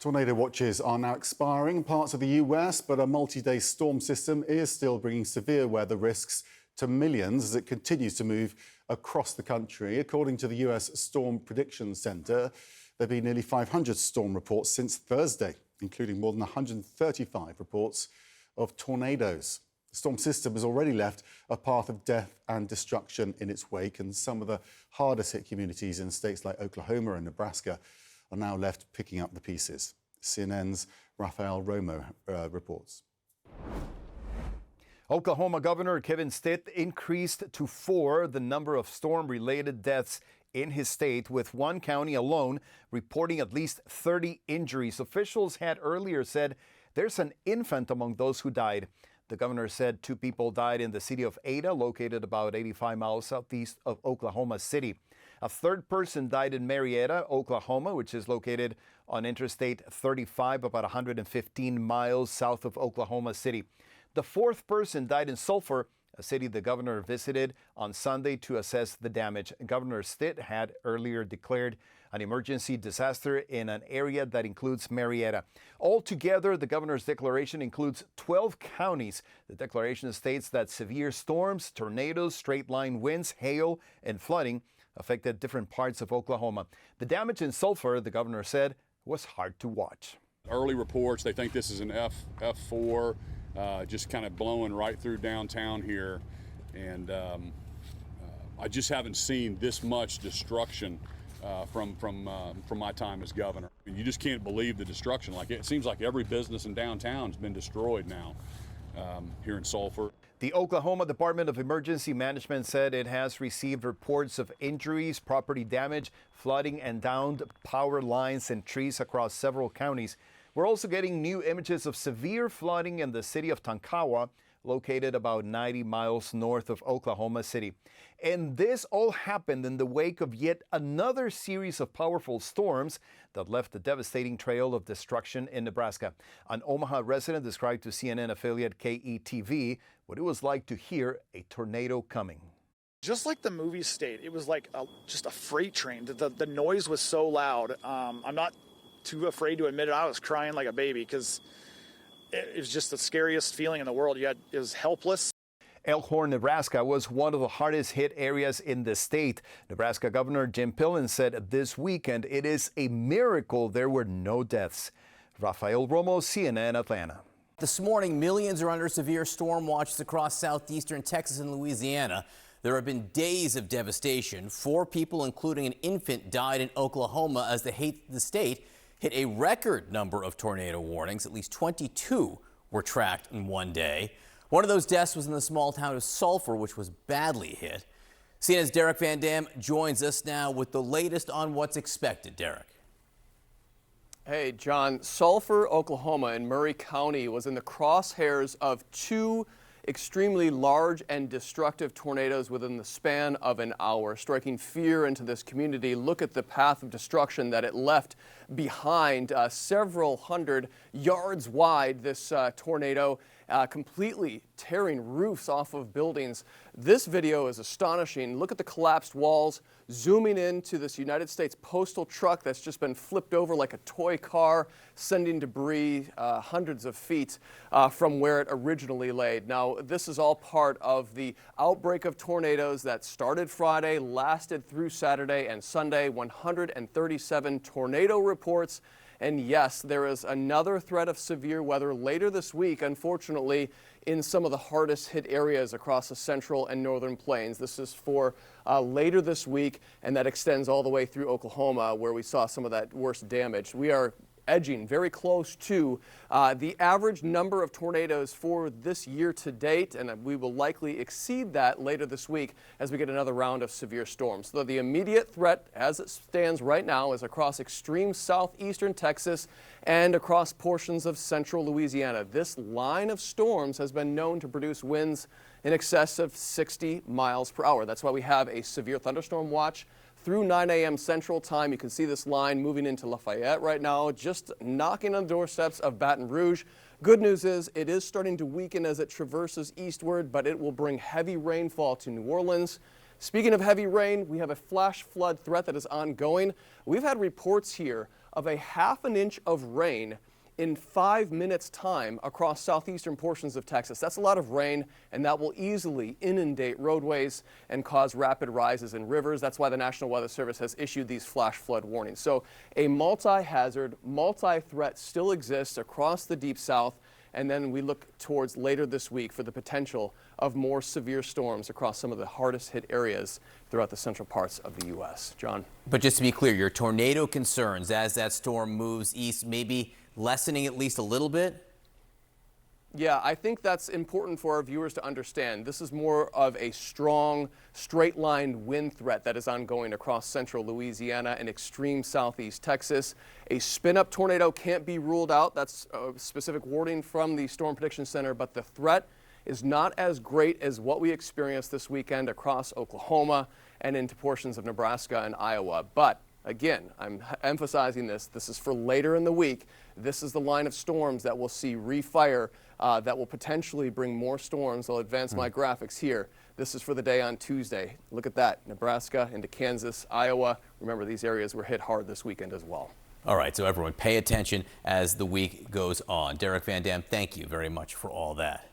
Tornado watches are now expiring in parts of the US, but a multi-day storm system is still bringing severe weather risks to millions as it continues to move across the country. According to the US Storm Prediction Center, there have been nearly 500 storm reports since Thursday, including more than 135 reports of tornadoes. The storm system has already left a path of death and destruction in its wake, and some of the hardest hit communities in states like Oklahoma and Nebraska are now left picking up the pieces. CNN's Rafael Romo reports. Oklahoma Governor Kevin Stitt increased to 4 the number of storm-related deaths in his state, with one county alone reporting at least 30 injuries. Officials had earlier said there's an infant among those who died. The governor said 2 people died in the city of Ada, located about 85 miles southeast of Oklahoma City. A 3rd person died in Marietta, Oklahoma, which is located on Interstate 35, about 115 miles south of Oklahoma City. The 4th person died in Sulphur, a city the governor visited on Sunday to assess the damage. Governor Stitt had earlier declared an emergency disaster in an area that includes Marietta. Altogether, the governor's declaration includes 12 counties. The declaration states that severe storms, tornadoes, straight-line winds, hail, and flooding affected different parts of Oklahoma. The damage in Sulphur, the governor said, was hard to watch. Early reports, they think this is an F4, just kind of blowing right through downtown here. And I just haven't seen this much destruction from my time as governor. You just can't believe the destruction. Like, it seems like every business in downtown has been destroyed now here in Sulphur. The Oklahoma Department of Emergency Management said it has received reports of injuries, property damage, flooding, and downed power lines and trees across several counties. We're also getting new images of severe flooding in the city of Tonkawa, located about 90 miles north of Oklahoma City. And this all happened in the wake of yet another series of powerful storms that left a devastating trail of destruction in Nebraska. An Omaha resident described to CNN affiliate KETV what it was like to hear a tornado coming. Just like the movie state, it was like just a freight train. The noise was so loud. I'm not too afraid to admit it. I was crying like a baby because it was just the scariest feeling in the world. It was helpless. Elkhorn, Nebraska was one of the hardest hit areas in the state. Nebraska Governor Jim Pillen said this weekend it is a miracle there were no deaths. Rafael Romo, CNN, Atlanta. This morning, millions are under severe storm watches across southeastern Texas and Louisiana. There have been days of devastation. 4 people, including an infant, died in Oklahoma as the state hit a record number of tornado warnings. At least 22 were tracked in one day. One of those deaths was in the small town of Sulphur, which was badly hit. CNN's Derek Van Dam joins us now with the latest on what's expected. Derek. Hey, John. Sulphur, Oklahoma in Murray County was in the crosshairs of 2 extremely large and destructive tornadoes within the span of an hour, striking fear into this community. Look at the path of destruction that it left behind, several hundred yards wide. This tornado completely tearing roofs off of buildings. This video is astonishing. Look at the collapsed walls, zooming into this United States postal truck that's just been flipped over like a toy car, sending debris hundreds of feet from where it originally laid. Now, this is all part of the outbreak of tornadoes that started Friday, lasted through Saturday and Sunday. 137 tornado reports. And yes, there is another threat of severe weather later this week, unfortunately, in some of the hardest hit areas across the central and northern plains. This is for later this week, and that extends all the way through Oklahoma, where we saw some of that worst damage. We are edging very close to the average number of tornadoes for this year to date, and we will likely exceed that later this week as we get another round of severe storms. So the immediate threat as it stands right now is across extreme southeastern Texas and across portions of central Louisiana. This line of storms has been known to produce winds in excess of 60 miles per hour. That's why we have a severe thunderstorm watch through 9 a.m. Central Time. You can see this line moving into Lafayette right now, just knocking on the doorsteps of Baton Rouge. Good news is it is starting to weaken as it traverses eastward, but it will bring heavy rainfall to New Orleans. Speaking of heavy rain, we have a flash flood threat that is ongoing. We've had reports here of a ½ an inch of rain in 5 minutes' time across southeastern portions of Texas. That's a lot of rain, and that will easily inundate roadways and cause rapid rises in rivers. That's why the National Weather Service has issued these flash flood warnings. So a multi-hazard, multi-threat still exists across the Deep South, and then we look towards later this week for the potential of more severe storms across some of the hardest hit areas throughout the central parts of the U.S. John? But just to be clear, your tornado concerns as that storm moves east, maybe lessening at least a little bit? Yeah, I think that's important for our viewers to understand. This is more of a strong, straight-line wind threat that is ongoing across central Louisiana and extreme southeast Texas. A spin-up tornado can't be ruled out. That's a specific warning from the Storm Prediction Center, but the threat is not as great as what we experienced this weekend across Oklahoma and into portions of Nebraska and Iowa. But again, I'm emphasizing this. This is for later in the week. This is the line of storms that we'll see refire that will potentially bring more storms. I'll advance my graphics here. This is for the day on Tuesday. Look at that. Nebraska into Kansas, Iowa. Remember, these areas were hit hard this weekend as well. All right, so everyone pay attention as the week goes on. Derek Van Dam, thank you very much for all that.